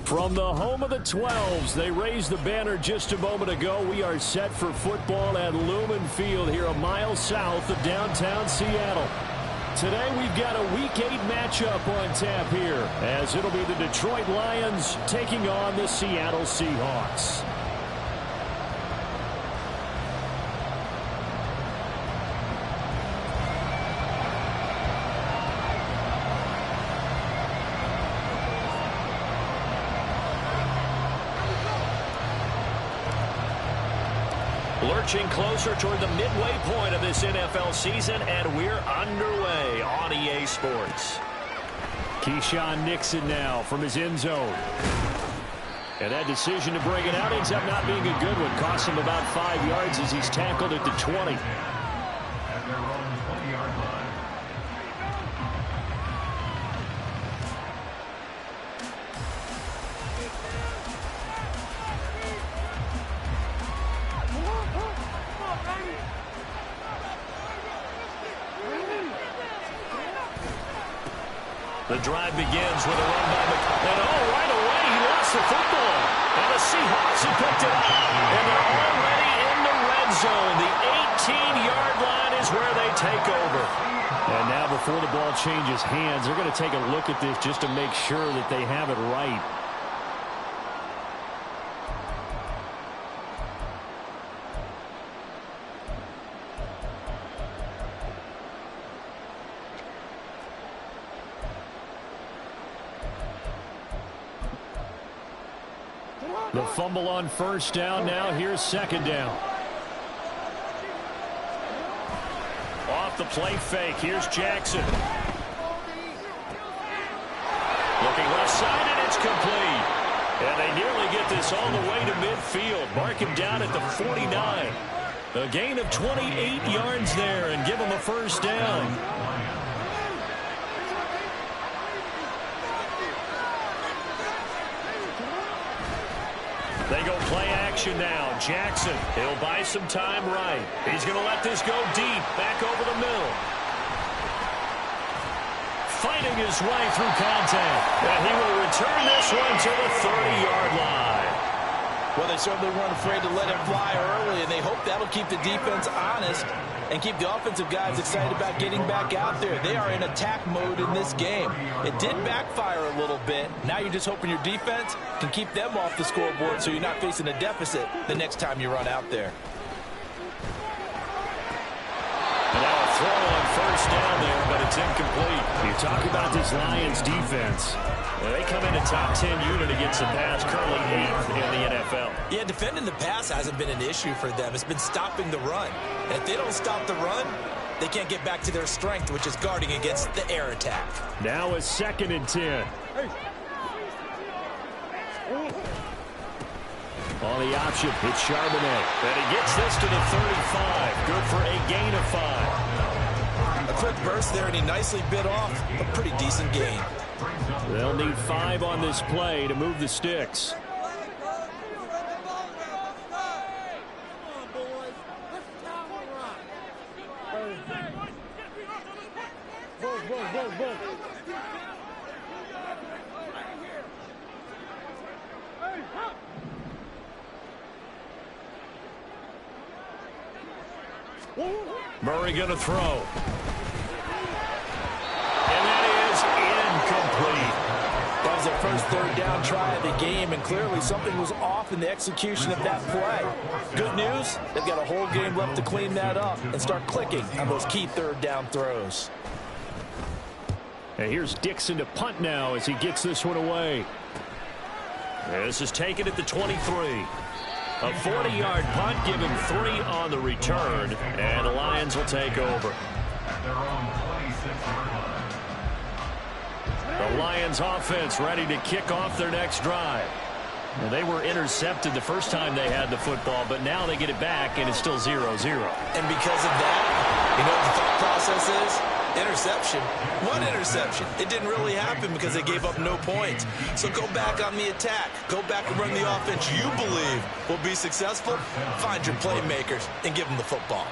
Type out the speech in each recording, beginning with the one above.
From the home of the 12s, they raised the banner just a moment ago. We are set for football at Lumen Field here a mile south of downtown Seattle. Today we've got a Week 8 matchup on tap here, as it'll be the Detroit Lions taking on the Seattle Seahawks. Lurching closer toward the midway point of this NFL season, and we're underway on EA Sports. Keyshawn Nixon now from his end zone. And that decision to bring it out ends up not being a good one. Costs him about 5 yards as he's tackled at the 20. The drive begins with a run by McCollum. And right away he lost the football. And the Seahawks have picked it up. And they're already in the red zone. The 18-yard line is where they take over. And now before the ball changes hands, they're going to take a look at this just to make sure that they have it right. The fumble on first down. Now here's second down. Off the play fake. Here's Jackson. Looking left side, and it's complete. And they nearly get this all the way to midfield. Mark him down at the 49. A gain of 28 yards there and give him a first down. They go play action now. Jackson, he'll buy some time right. He's going to let this go deep, back over the middle. Fighting his way through contact. And he will return this one to the 30-yard line. Well, they certainly weren't afraid to let it fly early, and they hope that'll keep the defense honest and keep the offensive guys excited about getting back out there. They are in attack mode in this game. It did backfire a little bit. Now you're just hoping your defense can keep them off the scoreboard so you're not facing a deficit the next time you run out there. And now a throw on first down there, but it's incomplete. You talk about this Lions defense. They come in a top 10 unit against the pass, currently 8th in the NFL. Yeah, defending the pass hasn't been an issue for them. It's been stopping the run. And if they don't stop the run, they can't get back to their strength, which is guarding against the air attack. Now a 2nd and 10. On the option, it's Charbonnet. And he gets this to the 35. Good for a gain of 5. A quick burst there, and he nicely bit off a pretty decent gain. They'll need 5 on this play to move the sticks. Murray going to throw. And that is incomplete. That was their first third down try of the game, and clearly something was off in the execution of that play. Good news, they've got a whole game left to clean that up and start clicking on those key third down throws. And here's Dixon to punt now as he gets this one away. This is taken at the 23. A 40-yard punt, give him 3 on the return, and the Lions will take over. The Lions offense ready to kick off their next drive. Well, they were intercepted the first time they had the football, but now they get it back, and it's still 0-0. And because of that, you know what the thought process is? Interception. One interception. It didn't really happen because they gave up no points. So go back on the attack. Go back and run the offense you believe will be successful. Find your playmakers and give them the football.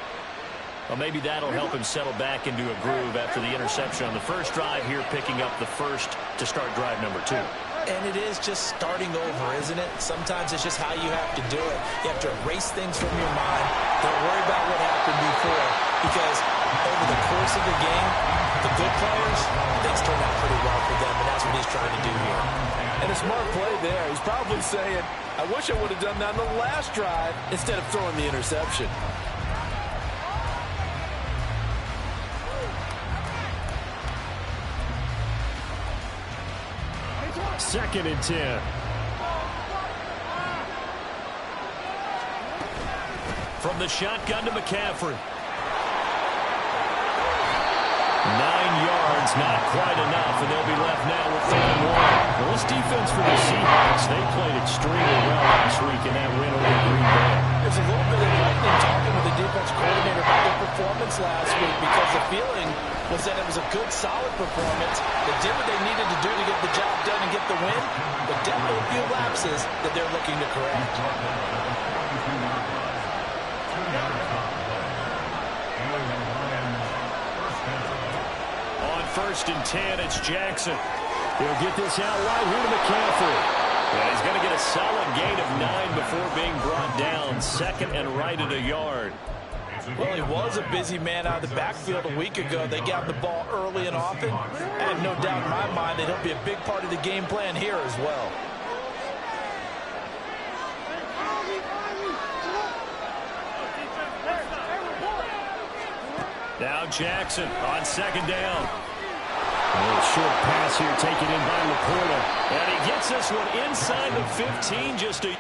Well, maybe that'll help him settle back into a groove after the interception on the first drive here, picking up the first to start drive number 2. And it is just starting over, isn't it? Sometimes it's just how you have to do it. You have to erase things from your mind. Don't worry about what happened before, because over the course of the game, the good players, things turn out pretty well for them, and that's what he's trying to do here. And a smart play there. He's probably saying, I wish I would have done that on the last drive instead of throwing the interception. Second and 10. From the shotgun to McCaffrey. 9 yards, not quite enough, and they'll be left now with 3rd and 1. Well, this defense for the Seahawks, they played extremely well last week in that win over Green Bay. There's a little bit of lightning talking with the defense coordinator about their performance last week, because the feeling was that it was a good, solid performance. They did what they needed to do to get the job done and get the win, but definitely a few lapses that they're looking to correct. On 1st and 10, it's Jackson. He'll get this out right here to McCaffrey. And he's going to get a solid gain of 9 before being brought down. 2nd and right at a yard. Well, he was a busy man out of the backfield a week ago. They got the ball early and often. I have no doubt in my mind that he'll be a big part of the game plan here as well. Now Jackson on 2nd down. A little short pass here taken in by Laporta. And he gets this one inside the 15, just a...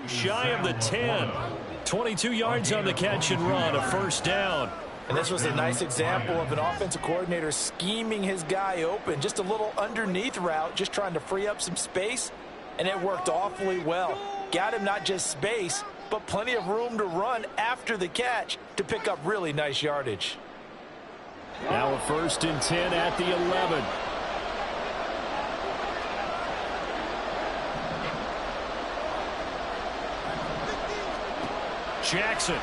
Shy of the 10. 22 yards on the catch and run, a first down. And this was a nice example of an offensive coordinator scheming his guy open. Just a little underneath route, just trying to free up some space, and it worked awfully well. Got him not just space, but plenty of room to run after the catch to pick up really nice yardage. Now a 1st and 10 at the 11. Jackson.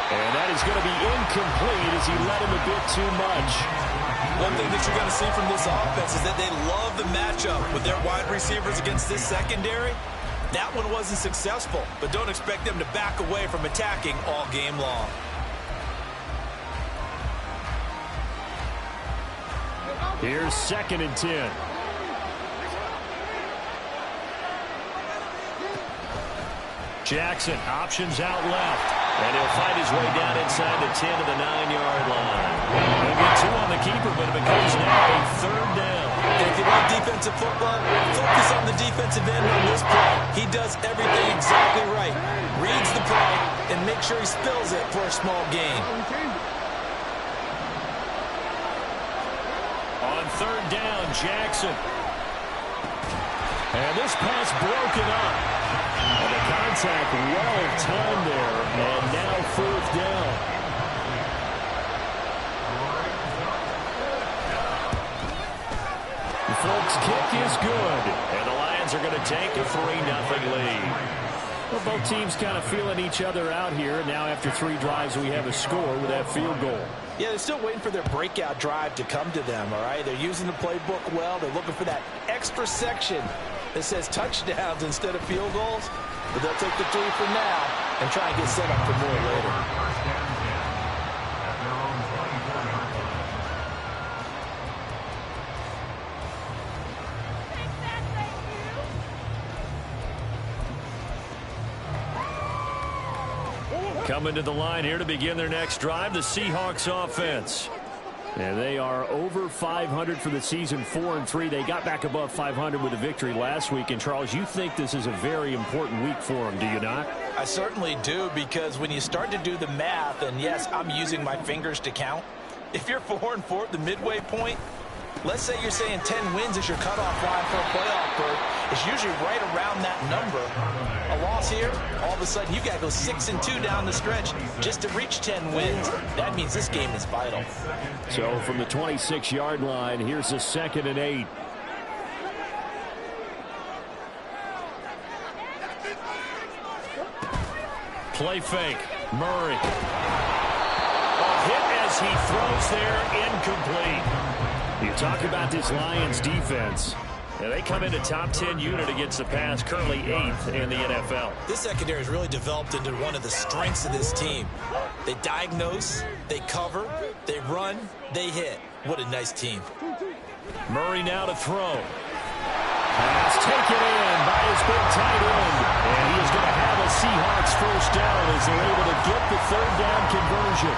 And that is going to be incomplete as he led him a bit too much. One thing that you're going to see from this offense is that they love the matchup with their wide receivers against this secondary. That one wasn't successful, but don't expect them to back away from attacking all game long. Here's 2nd and 10. Jackson options out left. And he'll fight his way down inside the 10 to the 9-yard line. He'll get 2 on the keeper, but it becomes now a 3rd down. And if you love defensive football, focus on the defensive end on this play. He does everything exactly right. Reads the play and makes sure he spills it for a small gain. On 3rd down, Jackson. And this pass broken up. And the contact well timed there. And now 4th down. The Folks' kick is good. And the Lions are going to take a 3-0 lead. Well, both teams kind of feeling each other out here. Now after 3 drives, we have a score with that field goal. Yeah, they're still waiting for their breakout drive to come to them, all right? They're using the playbook well. They're looking for that extra section that says touchdowns instead of field goals. But they'll take the 3 for now and try and get set up for more later. Coming to the line here to begin their next drive, the Seahawks offense. And they are over 500 for the season, 4-3. They got back above 500 with a victory last week. And, Charles, you think this is a very important week for them, do you not? I certainly do, because when you start to do the math, and yes, I'm using my fingers to count. If you're 4-4 at the midway point, let's say you're saying 10 wins is your cutoff line for a playoff berth. It's usually right around that number. A loss here, all of a sudden you got to go 6-2 down the stretch just to reach 10 wins. That means this game is vital. So from the 26-yard line, here's a 2nd and 8. Play fake. Murray. A hit as he throws there, incomplete. You talk about this Lions defense. Yeah, they come into top 10 unit against the pass, currently 8th in the NFL. This secondary has really developed into one of the strengths of this team. They diagnose, they cover, they run, they hit. What a nice team. Murray now to throw. Pass taken in by his big tight end. And he is going to have a Seahawks first down as they're able to get the 3rd down conversion.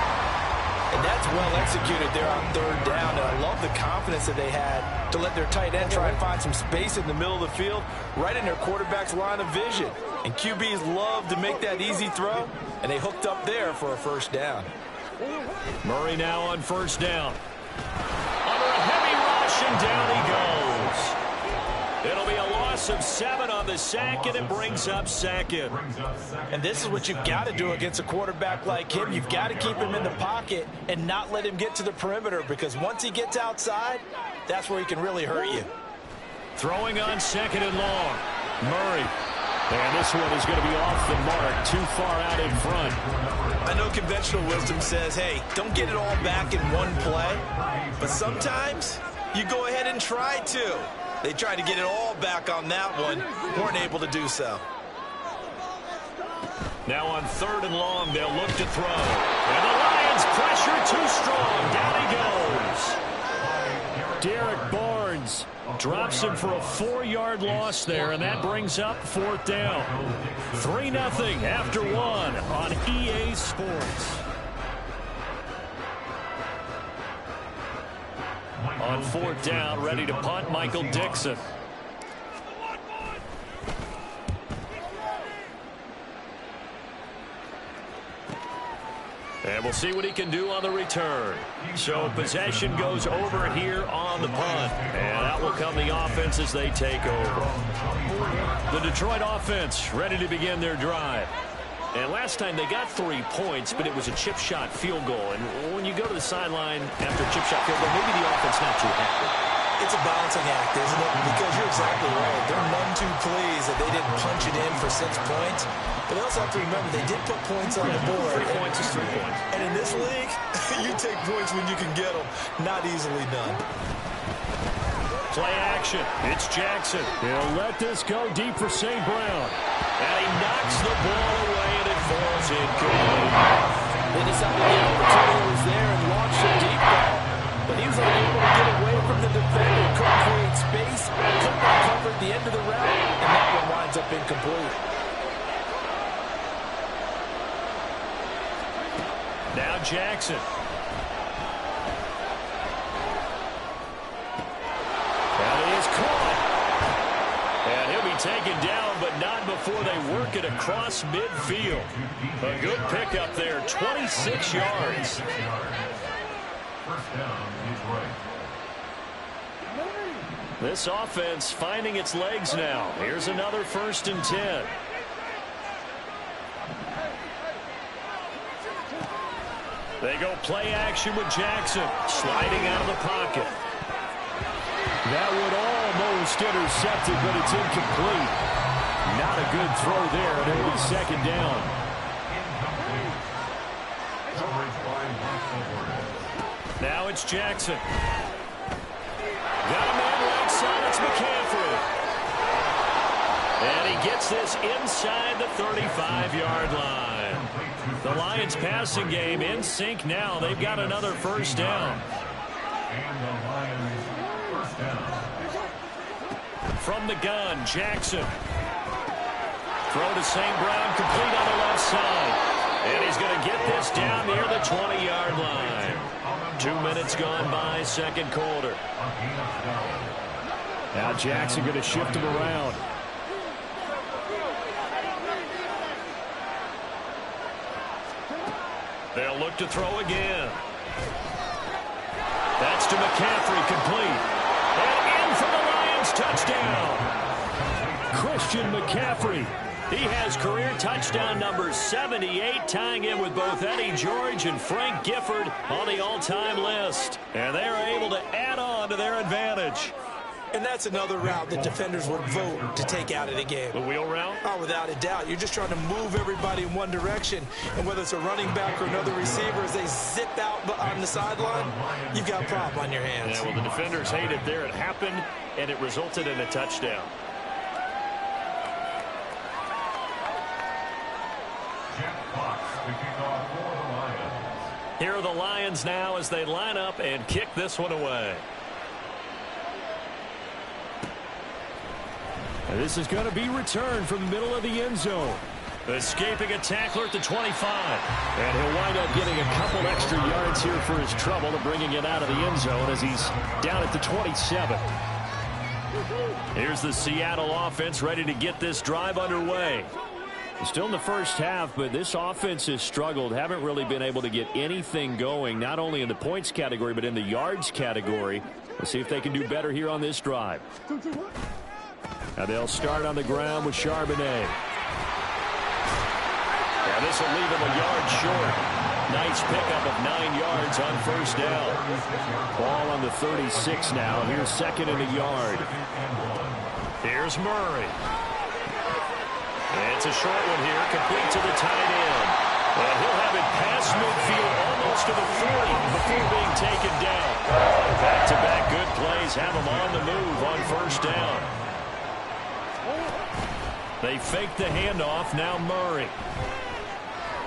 And that's well executed there on 3rd down. And I love the confidence that they had to let their tight end try and find some space in the middle of the field, right in their quarterback's line of vision. And QBs love to make that easy throw, and they hooked up there for a first down. Murray now on 1st down. Under a heavy rush, and down he goes. It'll be a loss of 7 on the sack, and it brings up 2nd. And this is what you've got to do against a quarterback like him. You've got to keep him in the pocket and not let him get to the perimeter, because once he gets outside, that's where he can really hurt you. Throwing on 2nd and long. Murray. And this one is going to be off the mark, too far out in front. I know conventional wisdom says, hey, don't get it all back in one play. But sometimes you go ahead and try to. They tried to get it all back on that one. Weren't able to do so. Now on 3rd and long, they'll look to throw. And the Lions pressure too strong. Down he goes. Derek Barnes drops him for a 4-yard loss there, and that brings up 4th down. 3-0 after 1 on EA Sports. On 4th down, ready to punt, Michael Dixon. And we'll see what he can do on the return. So possession goes over here on the punt. And out will come the offense as they take over. The Detroit offense ready to begin their drive. And last time they got 3 points, but it was a chip shot field goal. And when you go to the sideline after a chip shot field goal, maybe the offense not too happy. It's a balancing act, isn't it? Because you're exactly right. They're none too pleased that they didn't punch it in for 6 points. But they also have to remember they did put points on the board. 3 points is 3 points. And in this league, you take points when you can get them. Not easily done. Play action. It's Jackson. He'll let this go deep for St. Brown. And he knocks the ball away, and it falls incomplete. They decided the opportunity was there and launched a deep ball. But he was unable to get away from the defender. Couldn't create space. Couldn't cover at the end of the route. And that one winds up incomplete. Now Jackson. And he is caught. And he'll be taken down, but not before they work it across midfield. A good pickup there, 26 yards. This offense finding its legs now. Here's another 1st and 10. They go play action with Jackson, sliding out of the pocket. That would almost intercept it, but it's incomplete. Not a good throw there, and it'll be 2nd down. Now it's Jackson. Got a man right side, it's McCaffrey. And he gets this inside the 35-yard line. The Lions passing game in sync now. They've got another 1st down. From the gun, Jackson. Throw to St. Brown, complete on the left side. And he's going to get this down near the 20-yard line. 2 minutes gone by, 2nd quarter. Now Jackson going to shift him around. They'll look to throw again. That's to McCaffrey, complete. And in for the Lions, touchdown. Christian McCaffrey. He has career touchdown number 78, tying in with both Eddie George and Frank Gifford on the all-time list. And they are able to add on to their advantage. And that's another route that defenders would vote to take out of the game. The wheel route? Oh, without a doubt. You're just trying to move everybody in one direction. And whether it's a running back or another receiver, as they zip out on the sideline, you've got a problem on your hands. Yeah, well, the defenders hate it there. It happened, and it resulted in a touchdown. Here are the Lions now as they line up and kick this one away. And this is going to be returned from the middle of the end zone. Escaping a tackler at the 25. And he'll wind up getting a couple extra yards here for his trouble and bringing it out of the end zone as he's down at the 27. Here's the Seattle offense ready to get this drive underway. Still in the first half, but this offense has struggled. Haven't really been able to get anything going, not only in the points category, but in the yards category. We'll see if they can do better here on this drive. Now they'll start on the ground with Charbonnet. Now this will leave him a yard short. Nice pickup of 9 yards on 1st down. Ball on the 36 now. Here's 2nd and a yard. Here's Murray. It's a short one here, complete to the tight end. And he'll have it past midfield almost to the 40 before being taken down. Back-to-back good plays have him on the move on 1st down. They fake the handoff, now Murray.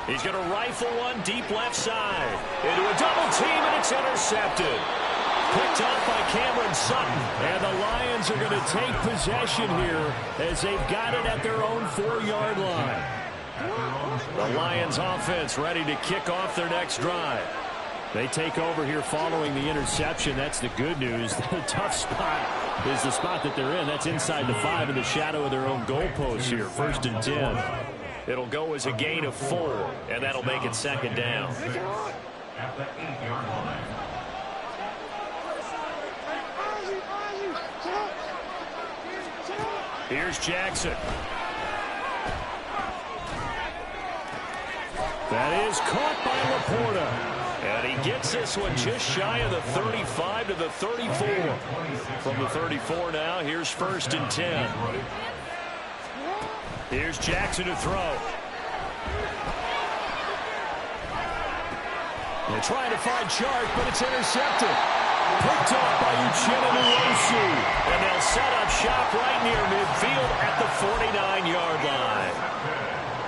He's going to rifle one deep left side. Into a double team, and it's intercepted. Picked off by Cameron Sutton. And the Lions are going to take possession here as they've got it at their own 4-yard line. The Lions offense ready to kick off their next drive. They take over here following the interception. That's the good news. The tough spot is the spot that they're in. That's inside the 5 in the shadow of their own goalpost here. 1st and 10. It'll go as a gain of 4, and that'll make it second down. At the 8-yard line. Here's Jackson. That is caught by Laporta. And he gets this one just shy of the 35 to the 34. From the 34 now, here's 1st and 10. Here's Jackson to throw. They're trying to find Chark, but it's intercepted. Picked off by Uchenna Nwosu. And they'll set up shop right near midfield at the 49-yard line.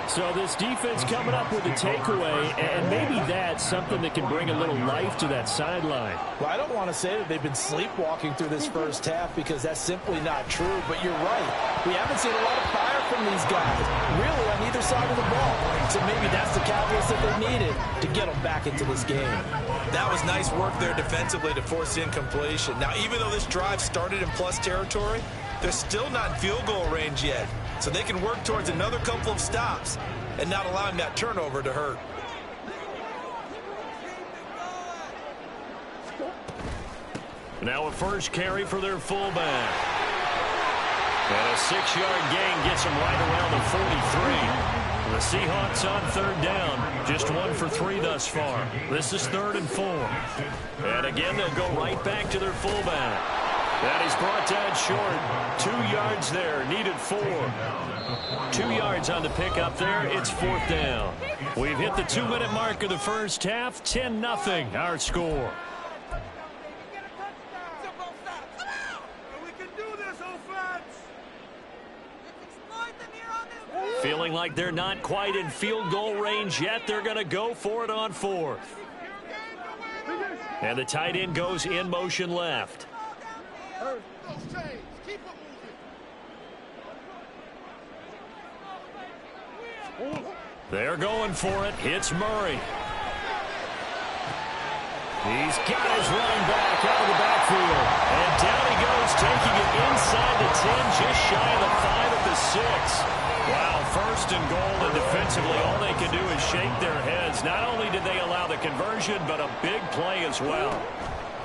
So this defense coming up with a takeaway, and maybe that's something that can bring a little life to that sideline. Well, I don't want to say that they've been sleepwalking through this first half because that's simply not true, but you're right. We haven't seen a lot of fire from these guys, really on either side of the ball. So maybe that's the catalyst that they needed to get them back into this game. That was nice work there defensively to force incompletion. Now, even though this drive started in plus territory, they're still not in field goal range yet. So they can work towards another couple of stops and not allowing that turnover to hurt. Now a first carry for their fullback. And a 6-yard gain gets them right around the 43. The Seahawks on 3rd down. Just 1 for 3 thus far. This is 3rd and 4. And again, they'll go right back to their fullback. That is brought down short. 2 yards there. Needed 4. 2 yards on the pickup there. It's 4th down. We've hit the 2-minute mark of the first half. 10-0 our score. Feeling like they're not quite in field goal range yet. They're going to go for it on 4th. And the tight end goes in motion left. They're going for it. It's Murray. He's got his running back out of the backfield. And down he goes, taking it inside the 10, just shy of the 5 at the 6. Wow, 1st and goal, and defensively all they can do is shake their heads. Not only did they allow the conversion, but a big play as well.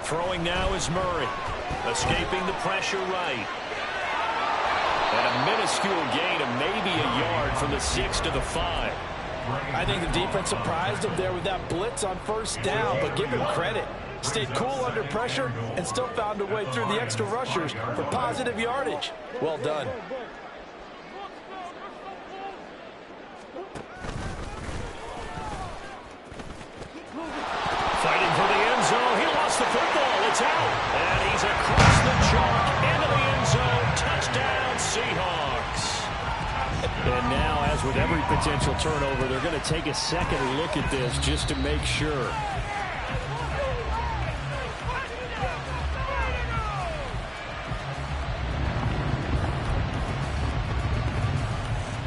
Throwing now is Murray. Escaping the pressure right. And a minuscule gain of maybe a yard from the 6 to the 5. I think the defense surprised him there with that blitz on 1st down, but give him credit. Stayed cool under pressure and still found a way through the extra rushers for positive yardage. Well done. Fighting for the end zone. He lost the football. It's out. And he's across the chalk into the end zone. Touchdown, Seahawks. And now, as with every potential turnover, they're going to take a second look at this just to make sure.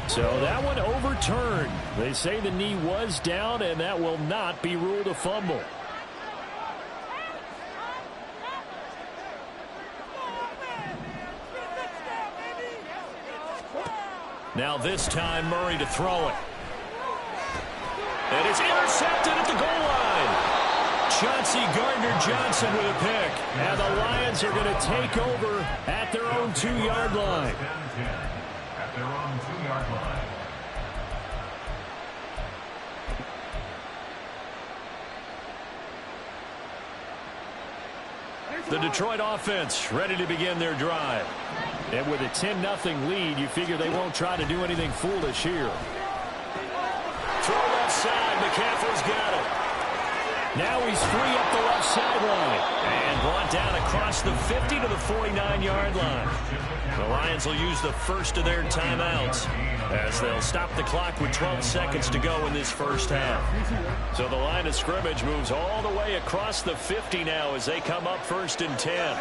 So that one overturned. They say the knee was down, and that will not be ruled a fumble. Now this time, Murray to throw it. And it's intercepted at the goal line. Chauncey Gardner-Johnson with a pick. And the Lions are going to take over at their own 2-yard line. At their own 2-yard line. The Detroit offense ready to begin their drive. And with a 10-0 lead, you figure they won't try to do anything foolish here. Throw left side. McCaffrey's got it. Now he's free up the left sideline. And brought down across the 50 to the 49-yard line. The Lions will use the first of their timeouts as they'll stop the clock with 12 seconds to go in this first half. So the line of scrimmage moves all the way across the 50 now as they come up 1st and 10.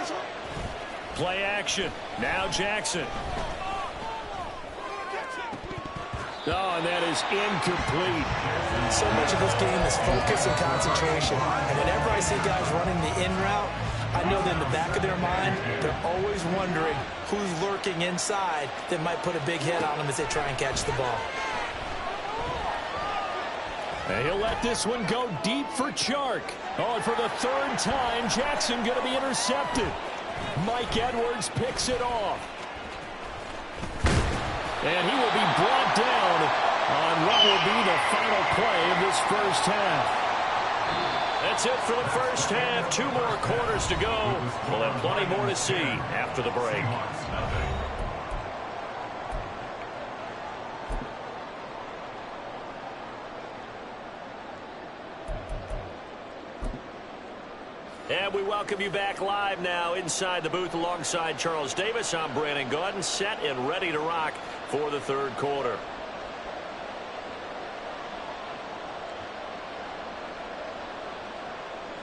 Play action. Now Jackson. Oh, and that is incomplete. So much of this game is focus and concentration. And whenever I see guys running the in route, I know that in the back of their mind, they're always wondering who's lurking inside that might put a big hit on them as they try and catch the ball. And he'll let this one go deep for Chark. Oh, and for the third time, Jackson going to be intercepted. Mike Edwards picks it off. And he will be brought down on what will be the final play of this first half. That's it for the first half. 2 more quarters to go. We'll have plenty more to see after the break. And we welcome you back live now inside the booth alongside Charles Davis. I'm Brandon Gaudin, set and ready to rock for the third quarter.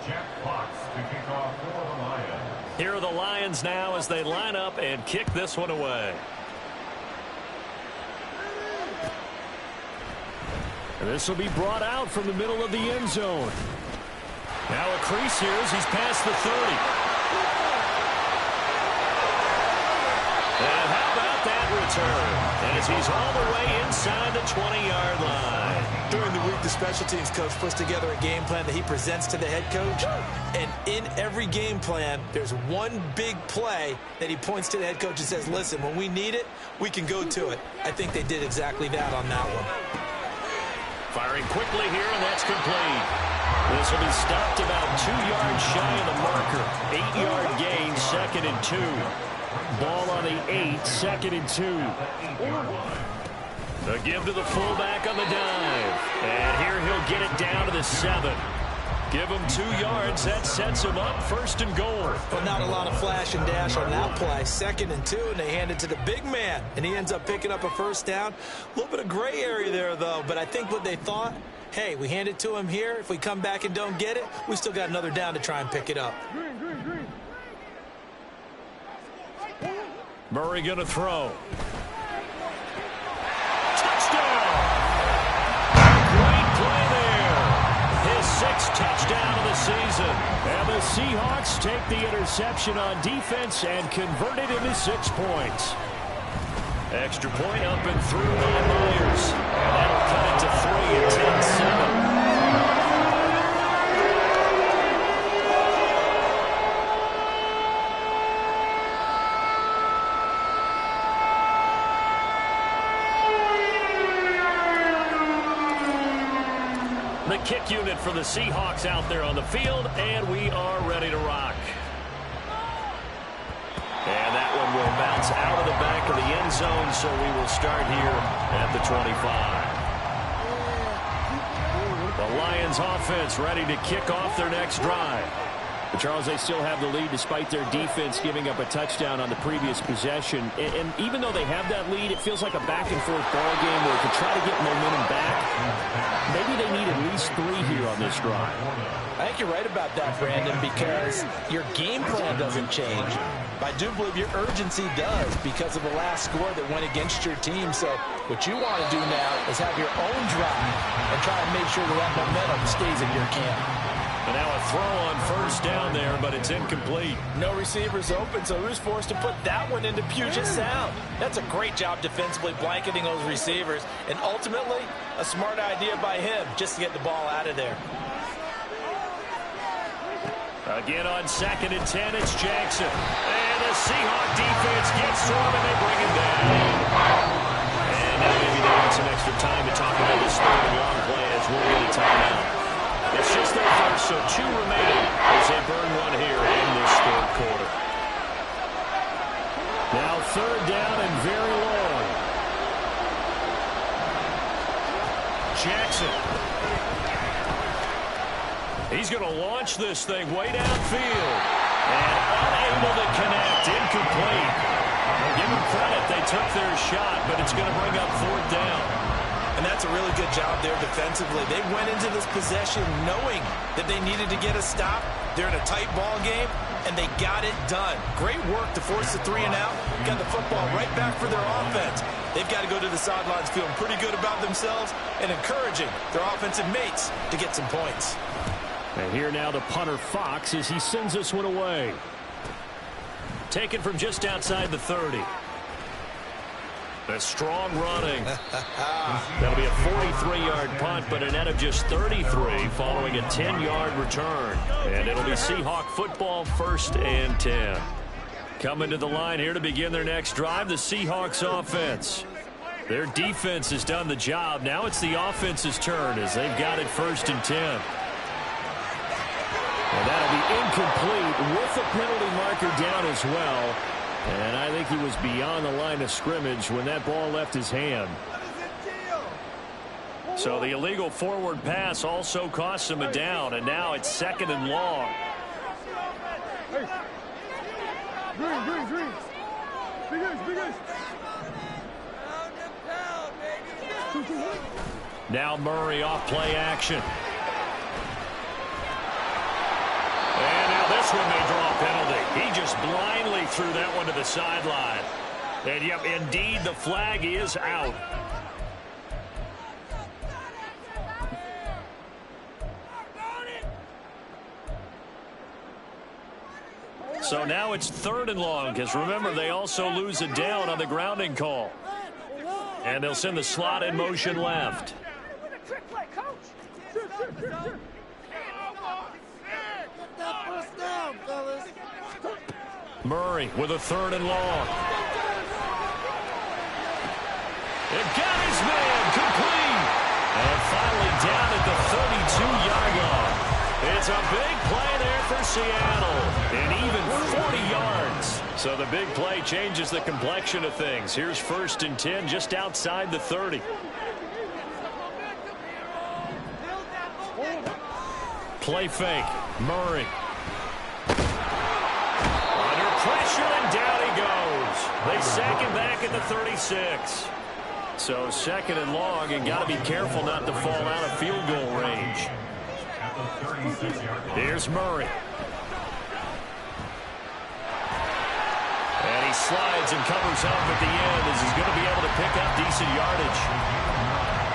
Jack Fox to kick off for the Lions. Here are the Lions now as they line up and kick this one away. And this will be brought out from the middle of the end zone. Now a crease here as he's past the 30. And how about that return as he's all the way inside the 20-yard line. During the week, the special teams coach puts together a game plan that he presents to the head coach. And in every game plan, there's one big play that he points to the head coach and says, listen, when we need it, we can go to it. I think they did exactly that on that one. Firing quickly here, and that's complete. This will be stopped about 2 yards shy of the marker. 8-yard gain, 2nd and 2. Ball on the 8, 2nd and 2. The give to the fullback on the dive. And here he'll get it down to the 7. Give him 2 yards. That sets him up 1st and goal. But not a lot of flash and dash on that play. 2nd and 2, and they hand it to the big man. And he ends up picking up a first down. A little bit of gray area there, though. But I think what they thought, hey, we hand it to him here. If we come back and don't get it, we still got another down to try and pick it up. Murray going to throw. Touchdown! Great play there. His 6th touchdown of the season. And the Seahawks take the interception on defense and convert it into 6 points. Extra point up and through by Myers. And that'll cut it to 3 and 10-7. The kick unit for the Seahawks out there on the field, and we are ready to rock. And that one will bounce out of the back of the end zone, so we will start here at the 25. The Lions offense ready to kick off their next drive. But Charles, they still have the lead despite their defense giving up a touchdown on the previous possession. And even though they have that lead, it feels like a back-and-forth ball game where to try to get momentum back, maybe they need at least 3 here on this drive. I think you're right about that, Brandon, because your game plan doesn't change. I do believe your urgency does because of the last score that went against your team. So what you want to do now is have your own drive and try and make sure that momentum stays in your camp. And now a throw on 1st down there, but it's incomplete. No receivers open, so who's forced to put that one into Puget Sound? That's a great job defensively blanketing those receivers, and ultimately a smart idea by him just to get the ball out of there. Again on 2nd and 10, it's Jackson. And the Seahawk defense gets to him, and they bring him down. And now maybe they want some extra time to talk about this 3rd and long play as we'll get a timeout. It's just their first, so 2 remaining as they burn one here in this 3rd quarter. Now 3rd down and very long. Jackson. He's going to launch this thing way downfield. And unable to connect, incomplete. Give them credit, they took their shot, but it's going to bring up 4th down. And that's a really good job there defensively. They went into this possession knowing that they needed to get a stop. They're in a tight ball game, and they got it done. Great work to force the 3 and out. Got the football right back for their offense. They've got to go to the sidelines feeling pretty good about themselves and encouraging their offensive mates to get some points. And here now the punter Fox as he sends this one away. Taken from just outside the 30. A strong running. That'll be a 43-yard punt, but a net of just 33 following a 10-yard return. And it'll be Seahawk football, 1st and 10. Coming to the line here to begin their next drive, the Seahawks offense. Their defense has done the job. Now it's the offense's turn as they've got it 1st and 10. And that'll be incomplete with the penalty marker down as well. And I think he was beyond the line of scrimmage when that ball left his hand. So the illegal forward pass also cost him a down, and now it's 2nd and long. Now Murray off play action. And now this one may draw a penalty. He just blindly threw that one to the sideline. And yep, indeed, the flag is out. So now it's 3rd and long, because remember, they also lose a down on the grounding call. And they'll send the slot in motion left. Murray with a 3rd and long. It got his man complete. And finally down at the 32-yard line. It's a big play there for Seattle. And even 40 yards. So the big play changes the complexion of things. Here's 1st and 10 just outside the 30. Play fake. Murray. Under pressure, and down he goes. They sack him back at the 36. So 2nd and long, and got to be careful not to fall out of field goal range. Here's Murray. And he slides and covers up at the end as he's going to be able to pick up decent yardage.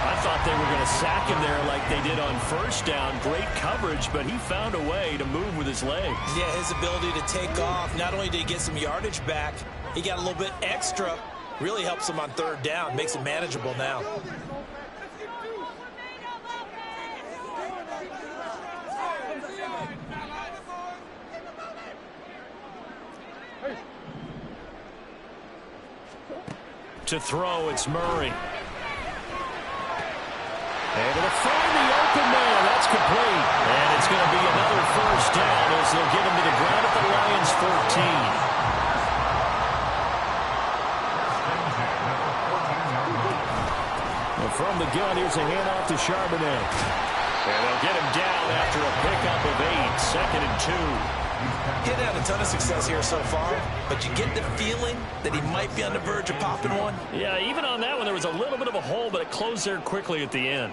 I thought they were going to sack him there like they did on 1st down. Great coverage, but he found a way to move with his legs. Yeah, his ability to take off. Not only did he get some yardage back, he got a little bit extra. Really helps him on 3rd down. Makes it manageable now. To throw, it's Murray. Able to find the open man. That's complete. And it's going to be another 1st down as they'll get him to the ground at the Lions' 14. Well, from the gun, here's a handoff to Charbonnet. And they'll get him down after a pickup of 8. 2nd and 2. He's had a ton of success here so far, but you get the feeling that he might be on the verge of popping one. Yeah, even on that one, there was a little bit of a hole, but it closed there quickly at the end.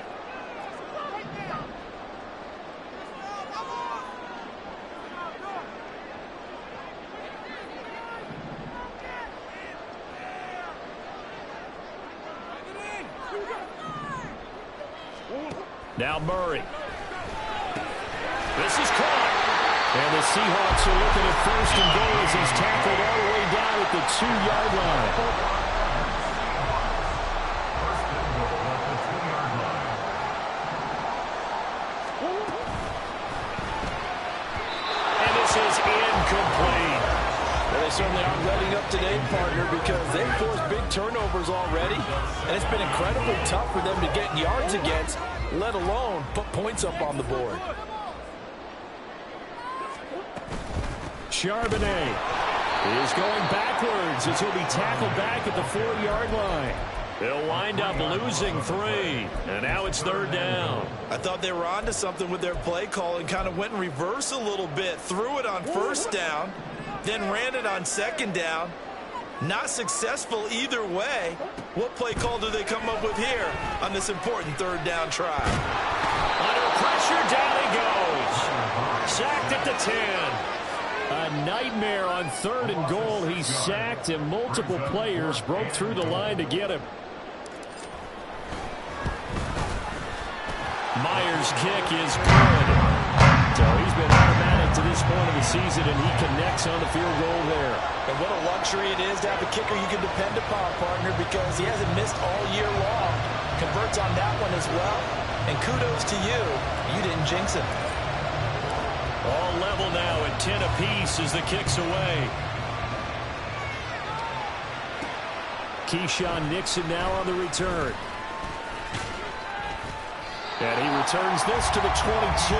Now Murray. This is caught. And the Seahawks are looking at 1st and goal as he's tackled all the way down at the 2-yard line. And this is incomplete. Well, they certainly aren't letting up today, partner, because they've forced big turnovers already. And it's been incredibly tough for them to get yards against, let alone put points up on the board. Charbonnet is going backwards as he'll be tackled back at the 4-yard line. They'll wind up losing 3, and now it's 3rd down. I thought they were onto something with their play call and kind of went in reverse a little bit. Threw it on 1st down, then ran it on 2nd down. Not successful either way. What play call do they come up with here on this important 3rd down try? Under pressure, down he goes. Sacked at the 10. A nightmare on 3rd and goal. He's sacked, and multiple players broke through the line to get him. Myers' kick is good. So he's been automatic to this this point of the season, and he connects on the field goal there. And what a luxury it is to have a kicker you can depend upon, partner, because he hasn't missed all year long. Converts on that one as well. And kudos to you. You didn't jinx him. All level now at 10 apiece as the kick's away. Keyshawn Nixon now on the return. And he returns this to the 22.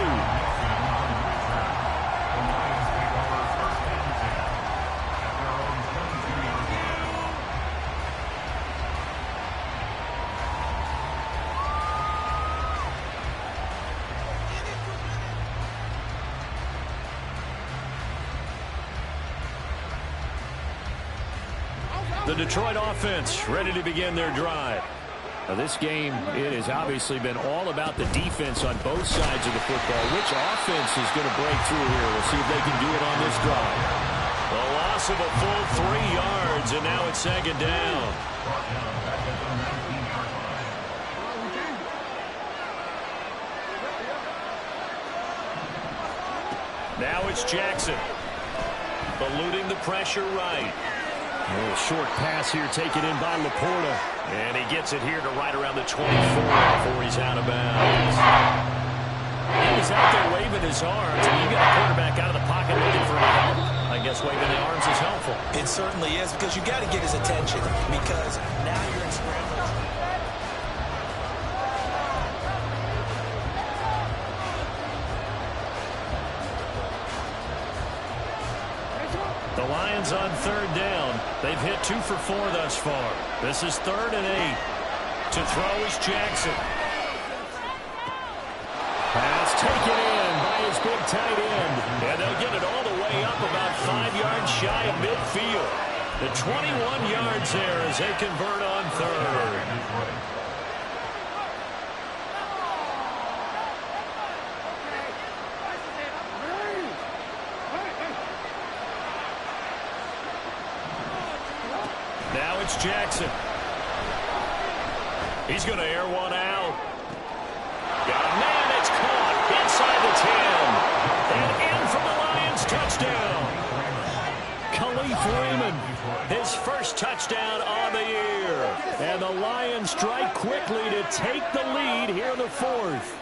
The Detroit offense ready to begin their drive. Now this game, it has obviously been all about the defense on both sides of the football. Which offense is going to break through here? We'll see if they can do it on this drive. A loss of a full 3 yards, and now it's second down. Now it's Jackson. Eluding the pressure right. A little short pass here taken in by Laporta. And he gets it here to right around the 24 before he's out of bounds. He was out there waving his arms, and you got a quarterback out of the pocket looking for help. I guess waving the arms is helpful. It certainly is, because you got to get his attention, because now you're in scramble. The Lions on third down. They've hit 2 for 4 thus far. This is 3rd and 8. To throw is Jackson. Pass taken in by his big tight end. And they'll get it all the way up about 5 yards shy of midfield. The 21 yards there as they convert on third. Now it's Jackson. He's going to air one out. Got a man, it's caught inside the 10. And in for the Lions touchdown. Khalif Raymond, his first touchdown on the year. And the Lions strike quickly to take the lead here in the 4th.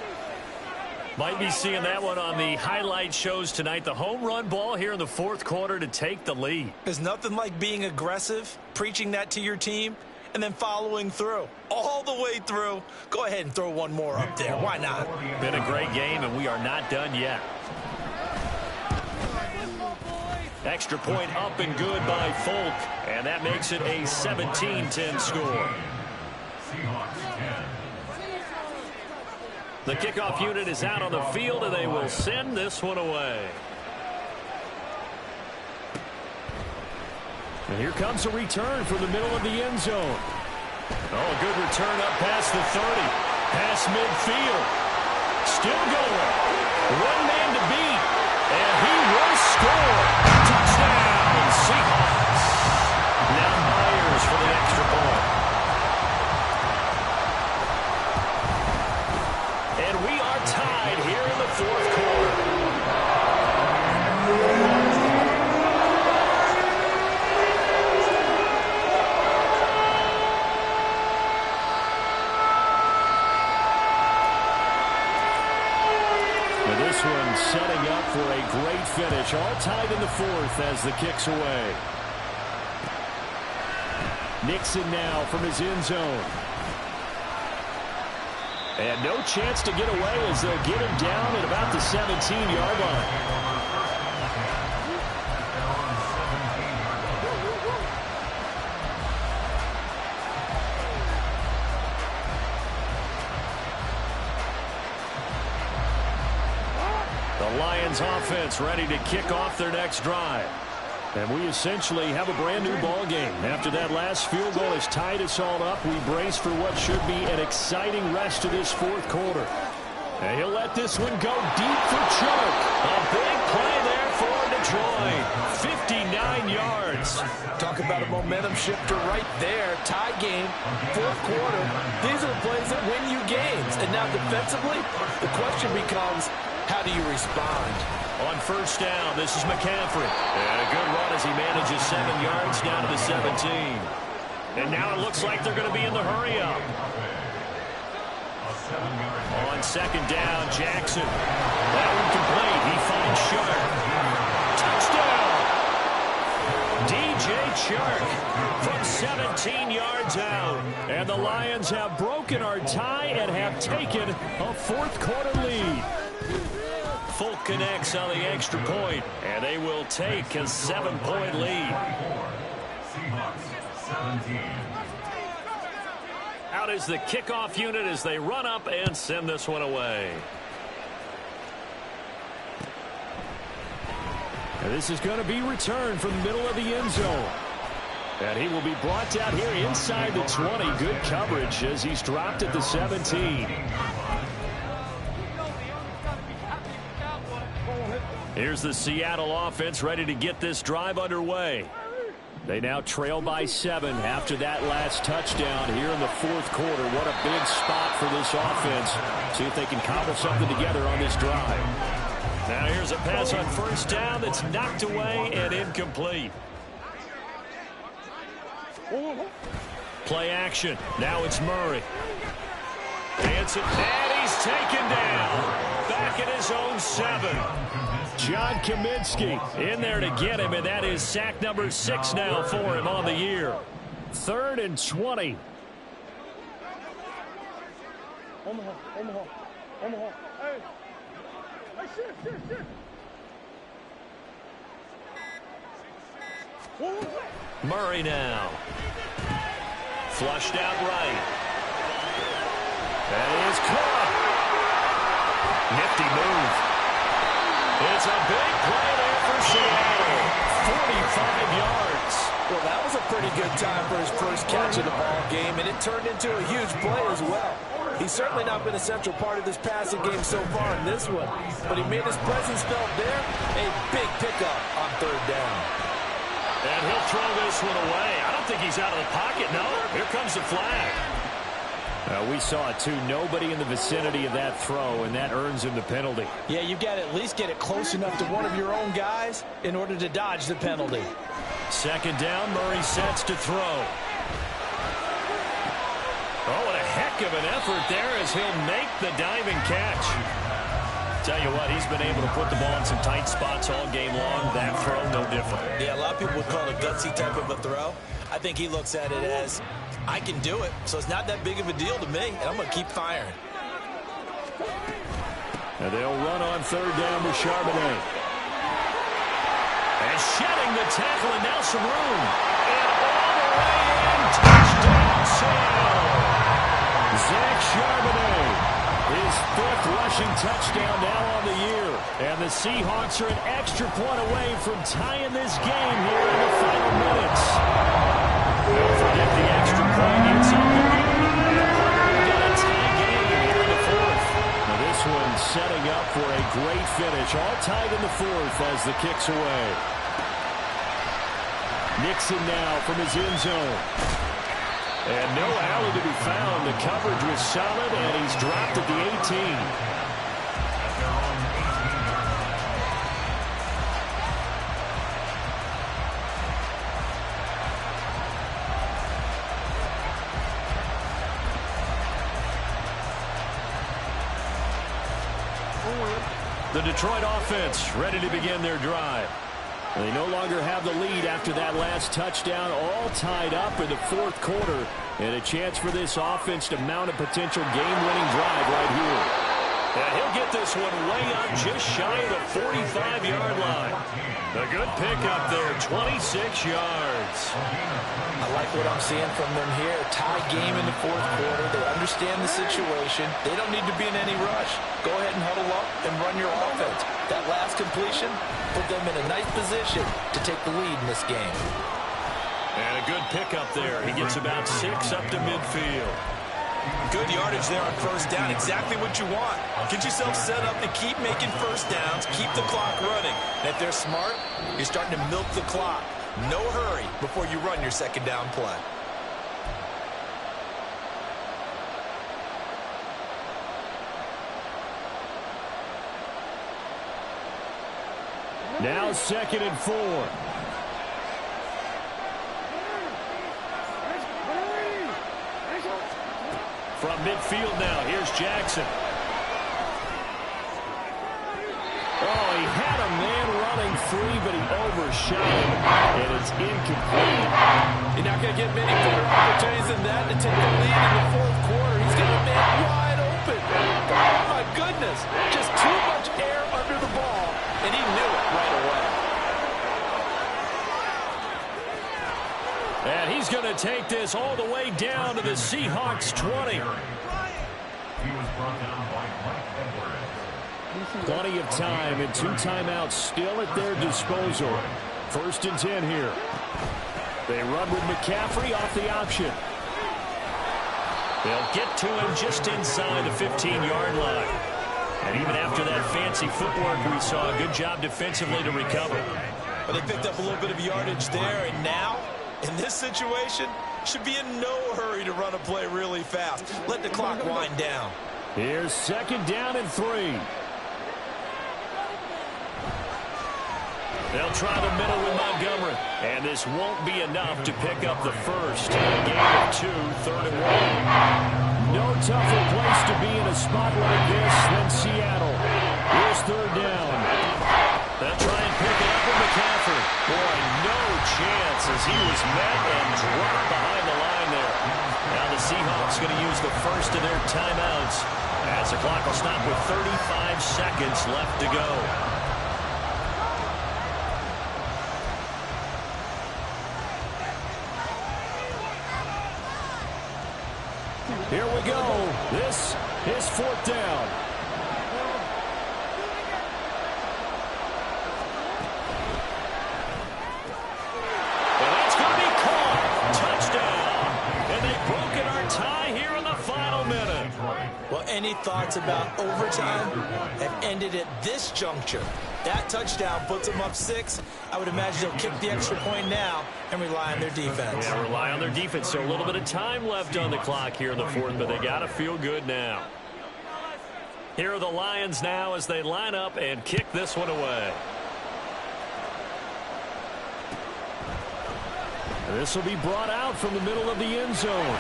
Might be seeing that one on the highlight shows tonight. The home run ball here in the 4th quarter to take the lead. There's nothing like being aggressive, preaching that to your team, and then following through. All the way through. Go ahead and throw one more up there. Why not? Been a great game, and we are not done yet. Extra point up and good by Folk, and that makes it a 17-10 score. The kickoff unit is out on the field, and they will send this one away. And here comes a return from the middle of the end zone. Oh, a good return up past the 30. Past midfield. Still going. One man to beat. And he will score. Touchdown, Seahawks. Now Myers for the extra point. And we are tied here in the 4th quarter. This one setting up for a great finish. All tied in the 4th as the kick's away. Nixon now from his end zone. And no chance to get away as they'll get him down at about the 17-yard line. The Lions offense ready to kick off their next drive. And we essentially have a brand new ball game. After that last field goal has tied us all up, we brace for what should be an exciting rest of this 4th quarter. And he'll let this one go deep for Chuck. A big play there for Detroit. 59 yards. Talk about a momentum shifter right there. Tie game, 4th quarter. These are the plays that win you games. And now defensively, the question becomes, How do you respond? On first down, this is McCaffrey. And a good run as he manages 7 yards down to the 17. And now it looks like they're going to be in the hurry-up. On second down, Jackson. That one complete. He finds Shark. Touchdown! DJ Shark from 17 yards out. And the Lions have broken our tie and have taken a fourth-quarter lead. Folk connects on the extra point, and they will take a 7-point lead. Seahawks 17. Out is the kickoff unit as they run up and send this one away. And this is going to be returned from the middle of the end zone. And he will be brought down here inside the 20. Good coverage as he's dropped at the 17. Here's the Seattle offense ready to get this drive underway. They now trail by 7 after that last touchdown here in the fourth quarter. What a big spot for this offense. See if they can cobble something together on this drive. Now here's a pass on first down that's knocked away and incomplete. Play action. Now it's Murray. And he's taken down. Back at his own 7. John Kaminsky in there to get him, and that is sack number 6 now for him on the year. 3rd and 20. Omaha. Hey, shift. Murray now. Flushed out right. That is caught. Nifty move. It's a big play there for Seattle. 45 yards. Well, that was a pretty good time for his first catch of the ball game, and it turned into a huge play as well. He's certainly not been a central part of this passing game so far in this one, but he made his presence felt there. A big pickup on 3rd down. And he'll throw this one away. I don't think he's out of the pocket, no. Here comes the flag. We saw it, too. Nobody in the vicinity of that throw, and that earns him the penalty. Yeah, you've got to at least get it close enough to one of your own guys in order to dodge the penalty. 2nd down, Murray sets to throw. Oh, what a heck of an effort there as he'll make the diving catch. Tell you what, he's been able to put the ball in some tight spots all game long. That throw, no different. Yeah, a lot of people would call it a gutsy type of a throw. I think he looks at it as, I can do it, so it's not that big of a deal to me, and I'm going to keep firing. And they'll run on 3rd down with Charbonnet. And shedding the tackle, and now some room. And all the way in, touchdown Seattle. Zach Charbonnet, his 5th rushing touchdown now on the year. And the Seahawks are an extra point away from tying this game here in the final minutes. Don't forget the extra point gets up the game. We've got a tie game here in the 4th. Now this one setting up for a great finish. All tied in the 4th as the kick's away. Nixon now from his end zone. And no alley to be found. The coverage was solid, and he's dropped at the 18. The Detroit offense ready to begin their drive. They no longer have the lead after that last touchdown, all tied up in the 4th quarter, and a chance for this offense to mount a potential game-winning drive right here. And he'll get this one way up just shy of the 45-yard line. A good pickup there, 26 yards. I like what I'm seeing from them here. Tie game in the 4th quarter. They understand the situation. They don't need to be in any rush. Go ahead and huddle up and run your offense. That last completion put them in a nice position to take the lead in this game. And a good pickup there. He gets about 6 up to midfield. Good yardage there on first down. Exactly what you want. Get yourself set up to keep making first downs, keep the clock running. And if they're smart, you're starting to milk the clock. No hurry before you run your 2nd down play. Now 2nd and 4. From midfield now, here's Jackson. Oh, he had a man running free, but he overshot him, and it's incomplete. You're not going to get many better opportunities than that to take the lead in the 4th quarter. He's got a man wide open. Oh, my goodness. Just too much air under the ball, and he knew it right away. And he's going to take this all the way down to the Seahawks 20. He was brought down by Mike Edwards. Plenty of time and 2 timeouts still at their disposal. 1st and 10 here. They run with McCaffrey off the option. They'll get to him just inside the 15-yard line. And even after that fancy footwork, we saw a good job defensively to recover. But they picked up a little bit of yardage there, and now, in this situation, should be in no hurry to run a play really fast. Let the clock wind down. Here's 2nd down and 3. They'll try the middle with Montgomery. And this won't be enough to pick up the first. A gain of 2, 3rd and 1. No tougher place to be in a spot like this than Seattle. Here's 3rd down. They'll try and pick it up with McCaffrey. Boy, no chance as he was met and dropped behind the line there. Now the Seahawks going to use the first of their timeouts as the clock will stop with 35 seconds left to go. Here we go. This is 4th down. And that's going to be caught. Touchdown. And they've broken our tie here in the final minute. Well, any thoughts about overtime have ended at this juncture. That touchdown puts them up 6. I would imagine they'll kick the extra point now and rely on their defense. Yeah, rely on their defense. So a little bit of time left on the clock here in the 4th, but they got to feel good now. Here are the Lions now as they line up and kick this one away. This will be brought out from the middle of the end zone.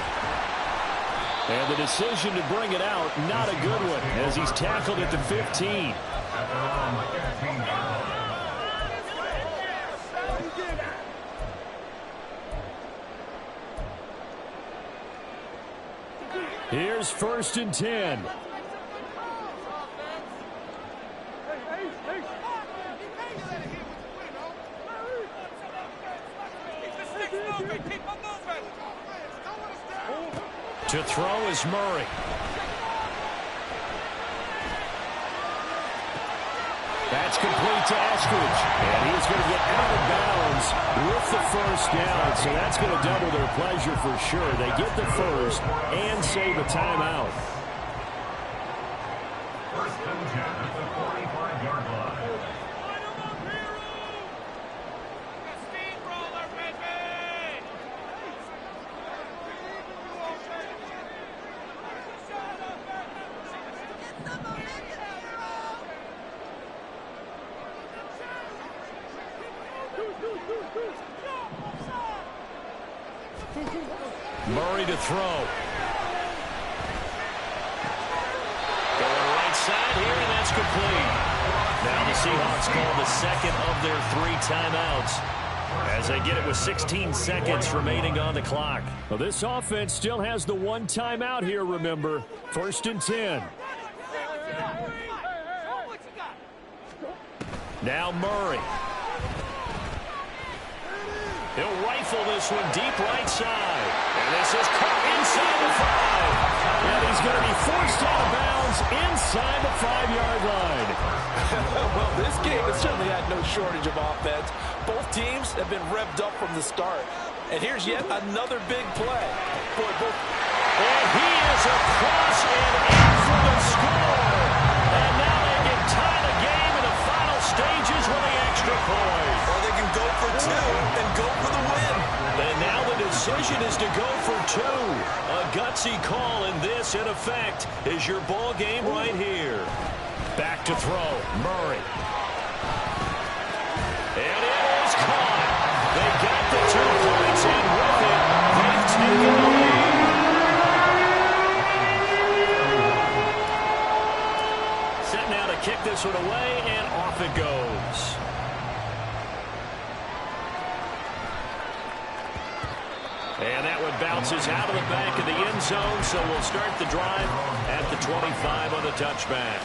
And the decision to bring it out, not a good one, as he's tackled at the 15. Here's 1st and 10. To throw is Murray. That's complete to Eskridge. And he's going to get out of bounds with the 1st down. So that's going to double their pleasure for sure. They get the 1st and save a timeout. 1st and 10 at the 45-yard line. Murray to throw. Going right side here, and that's complete. Now the Seahawks call the 2nd of their 3 timeouts as they get it with 16 seconds remaining on the clock. Well, this offense still has the 1 timeout here, remember. 1st and 10. Now Murray. He'll rifle this one deep right side. And this is caught inside the 5. And he's going to be forced out of bounds inside the 5-yard line. Well, this game has certainly had no shortage of offense. Both teams have been revved up from the start. And here's yet another big play. And he is across and in for the score. And now they can tie the game in the final stages with the extra point. Or they can go for 2 and go for the win. And now the decision is to go for 2. A gutsy call, and this, in effect, is your ball game right here. Back to throw, Murray. And that one bounces out of the back of the end zone, so we'll start the drive at the 25 on the touchback.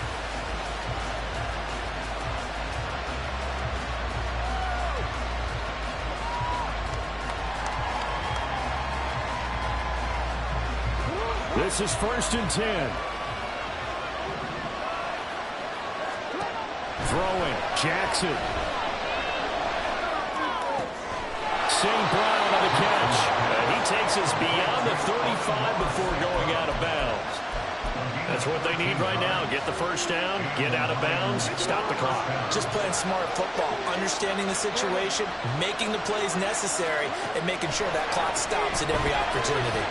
This is 1st and 10. Throwing, Jackson. St. Brown on the catch. And he takes us beyond the 35 before going out of bounds. That's what they need right now. Get the first down, get out of bounds, stop the clock. Just playing smart football, understanding the situation, making the plays necessary, and making sure that clock stops at every opportunity.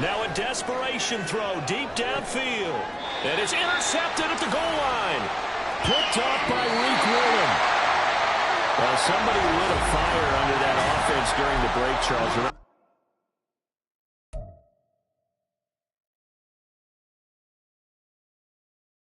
Now a desperation throw deep downfield. And it's intercepted at the goal line. Picked off by Reek Williams. Well, somebody lit a fire under that offense during the break, Charles.